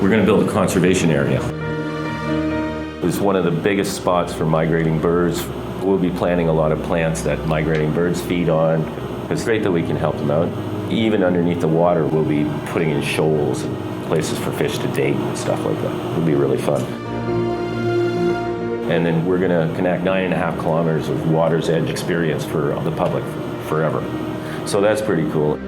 We're going to build a conservation area. It's one of the biggest spots for migrating birds. We'll be planting a lot of plants that migrating birds feed on. It's great that we can help them out. Even underneath the water, we'll be putting in shoals and places for fish to date and stuff like that. It'll be really fun. And then we're going to connect 9.5 kilometers of water's edge experience for the public forever. So that's pretty cool.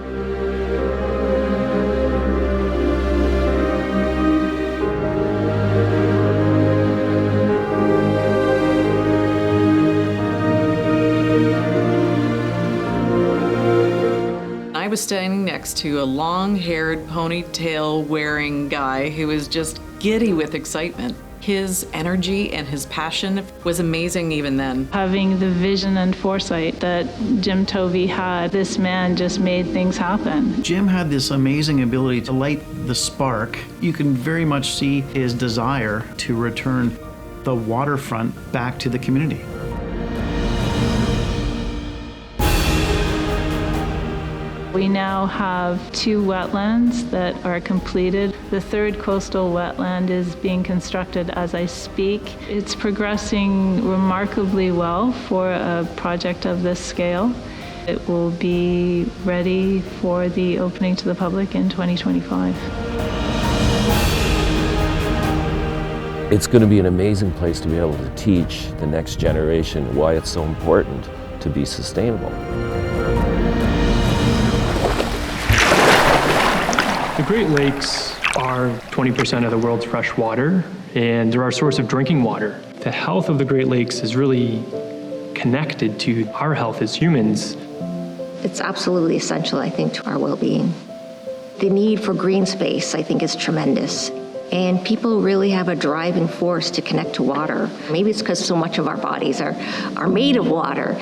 I was standing next to a long-haired, ponytail-wearing guy who was just giddy with excitement. His energy and his passion was amazing even then. Having the vision and foresight that Jim Tovey had, this man just made things happen. Jim had this amazing ability to light the spark. You can very much see his desire to return the waterfront back to the community. We now have 2 wetlands that are completed. The 3rd coastal wetland is being constructed as I speak. It's progressing remarkably well for a project of this scale. It will be ready for the opening to the public in 2025. It's going to be an amazing place to be able to teach the next generation why it's so important to be sustainable. The Great Lakes are 20% of the world's fresh water, and they're our source of drinking water. The health of the Great Lakes is really connected to our health as humans. It's absolutely essential, I think, to our well-being. The need for green space, I think, is tremendous. And people really have a driving force to connect to water. Maybe it's because so much of our bodies are made of water.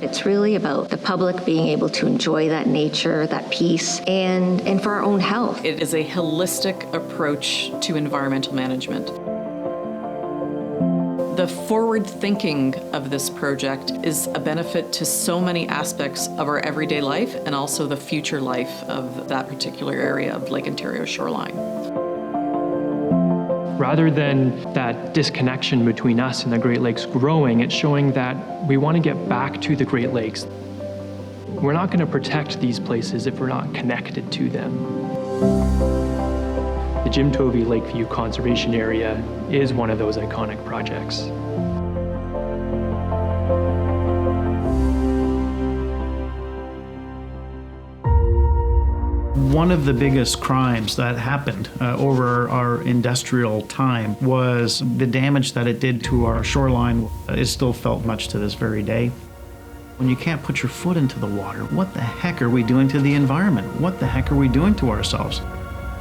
It's really about the public being able to enjoy that nature, that peace, and for our own health. It is a holistic approach to environmental management. The forward thinking of this project is a benefit to so many aspects of our everyday life and also the future life of that particular area of Lake Ontario shoreline. Rather than that disconnection between us and the Great Lakes growing, it's showing that we want to get back to the Great Lakes. We're not going to protect these places if we're not connected to them. The Tovey Lakeview Conservation Area is one of those iconic projects. One of the biggest crimes that happened over our industrial time was the damage that it did to our shoreline is still felt much to this very day. When you can't put your foot into the water, what the heck are we doing to the environment? What the heck are we doing to ourselves?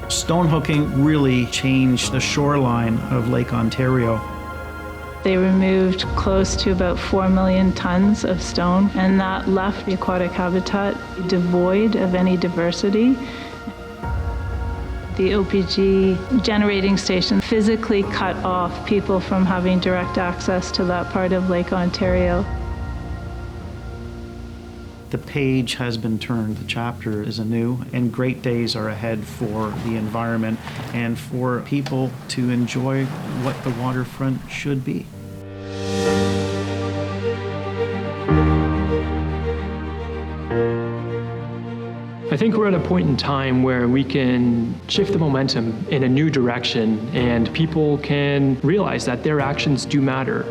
Stone hooking really changed the shoreline of Lake Ontario. They removed close to about 4 million tons of stone, and that left the aquatic habitat devoid of any diversity. The OPG generating station physically cut off people from having direct access to that part of Lake Ontario. The page has been turned, the chapter is anew, and great days are ahead for the environment and for people to enjoy what the waterfront should be. I think we're at a point in time where we can shift the momentum in a new direction, and people can realize that their actions do matter.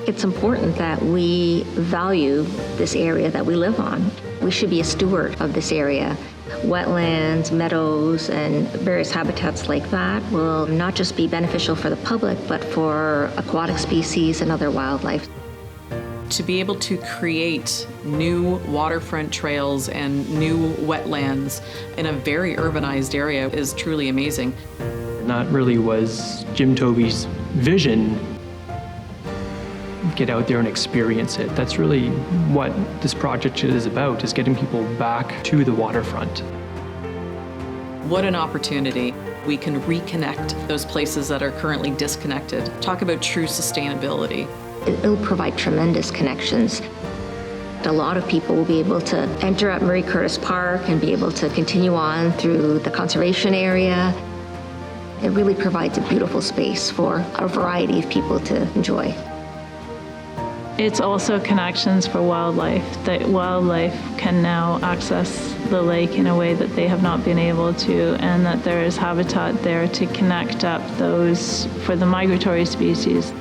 It's important that we value this area that we live on. We should be a steward of this area. Wetlands, meadows, and various habitats like that will not just be beneficial for the public, but for aquatic species and other wildlife. To be able to create new waterfront trails and new wetlands in a very urbanized area is truly amazing. And that really was Jim Tovey's vision. Get out there and experience it. That's really what this project is about, is getting people back to the waterfront. What an opportunity. We can reconnect those places that are currently disconnected. Talk about true sustainability. It'll provide tremendous connections. A lot of people will be able to enter at Murray Curtis Park and be able to continue on through the conservation area. It really provides a beautiful space for a variety of people to enjoy. It's also connections for wildlife, that wildlife can now access the lake in a way that they have not been able to, and that there is habitat there to connect up those for the migratory species.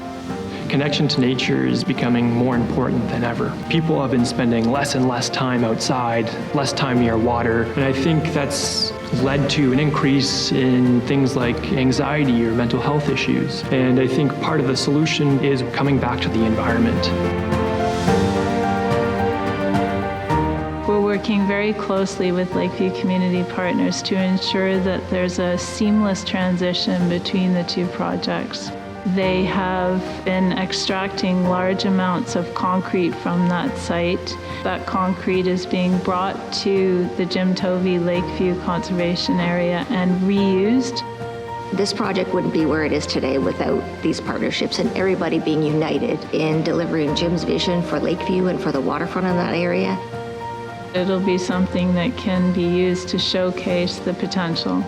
Connection to nature is becoming more important than ever. People have been spending less and less time outside, less time near water, and I think that's led to an increase in things like anxiety or mental health issues. And I think part of the solution is coming back to the environment. We're working very closely with Lakeview community partners to ensure that there's a seamless transition between the two projects. They have been extracting large amounts of concrete from that site. That concrete is being brought to the Tovey Lakeview conservation area and reused. This project wouldn't be where it is today without these partnerships and everybody being united in delivering Jim's vision for Lakeview and for the waterfront in that area. It'll be something that can be used to showcase the potential.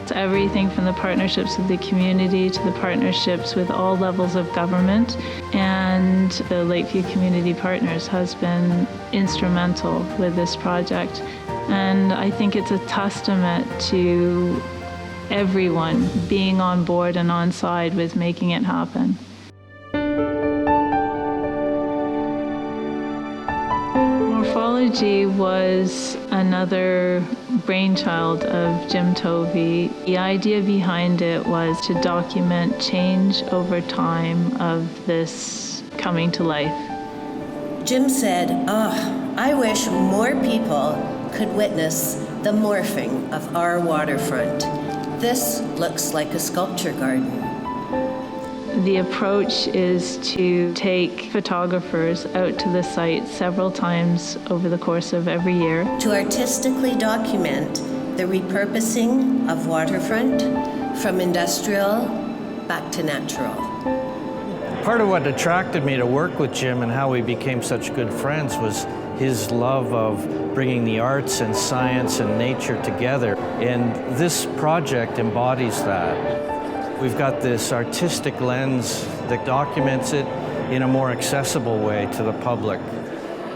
It's everything from the partnerships with the community to the partnerships with all levels of government, and the Lakeview Community Partners has been instrumental with this project. And I think it's a testament to everyone being on board and on side with making it happen. Morphology was another brainchild of Jim Tovey. The idea behind it was to document change over time of this coming to life. Jim said, I wish more people could witness the morphing of our waterfront. This looks like a sculpture garden. The approach is to take photographers out to the site several times over the course of every year. To artistically document the repurposing of waterfront from industrial back to natural. Part of what attracted me to work with Jim and how we became such good friends was his love of bringing the arts and science and nature together. And this project embodies that. We've got this artistic lens that documents it in a more accessible way to the public.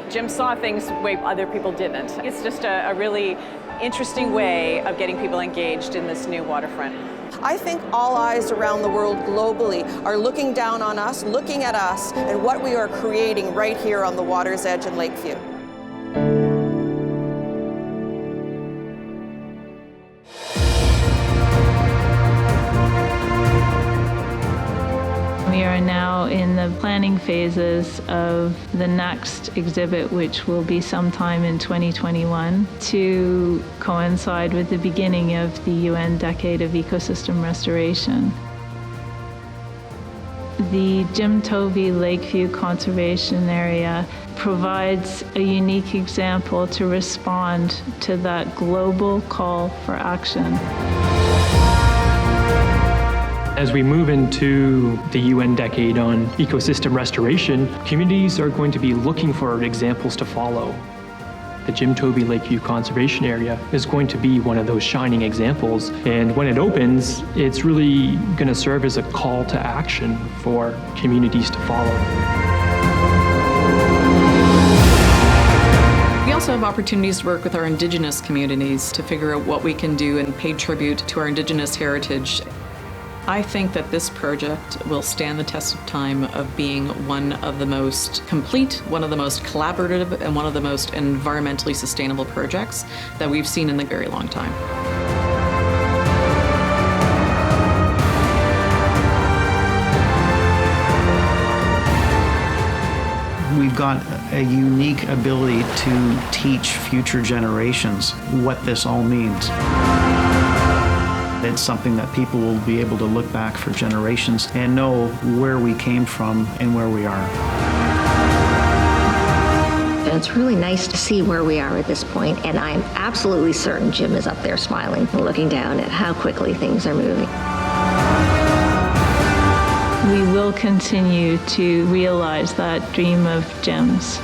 Jim saw things the way other people didn't. It's just a really interesting way of getting people engaged in this new waterfront. I think all eyes around the world globally are looking down on us, looking at us, and what we are creating right here on the water's edge in Lakeview. We are now in the planning phases of the next exhibit, which will be sometime in 2021, to coincide with the beginning of the UN Decade of Ecosystem Restoration. The Tovey Lakeview Conservation Area provides a unique example to respond to that global call for action. As we move into the UN Decade on Ecosystem Restoration, communities are going to be looking for examples to follow. The Tovey Lakeview Conservation Area is going to be one of those shining examples, and when it opens, it's really going to serve as a call to action for communities to follow. We also have opportunities to work with our Indigenous communities to figure out what we can do and pay tribute to our Indigenous heritage. I think that this project will stand the test of time of being one of the most complete, one of the most collaborative, and one of the most environmentally sustainable projects that we've seen in a very long time. We've got a unique ability to teach future generations what this all means. It's something that people will be able to look back for generations and know where we came from and where we are. And it's really nice to see where we are at this point, and I'm absolutely certain Jim is up there smiling and looking down at how quickly things are moving. We will continue to realize that dream of Jim's.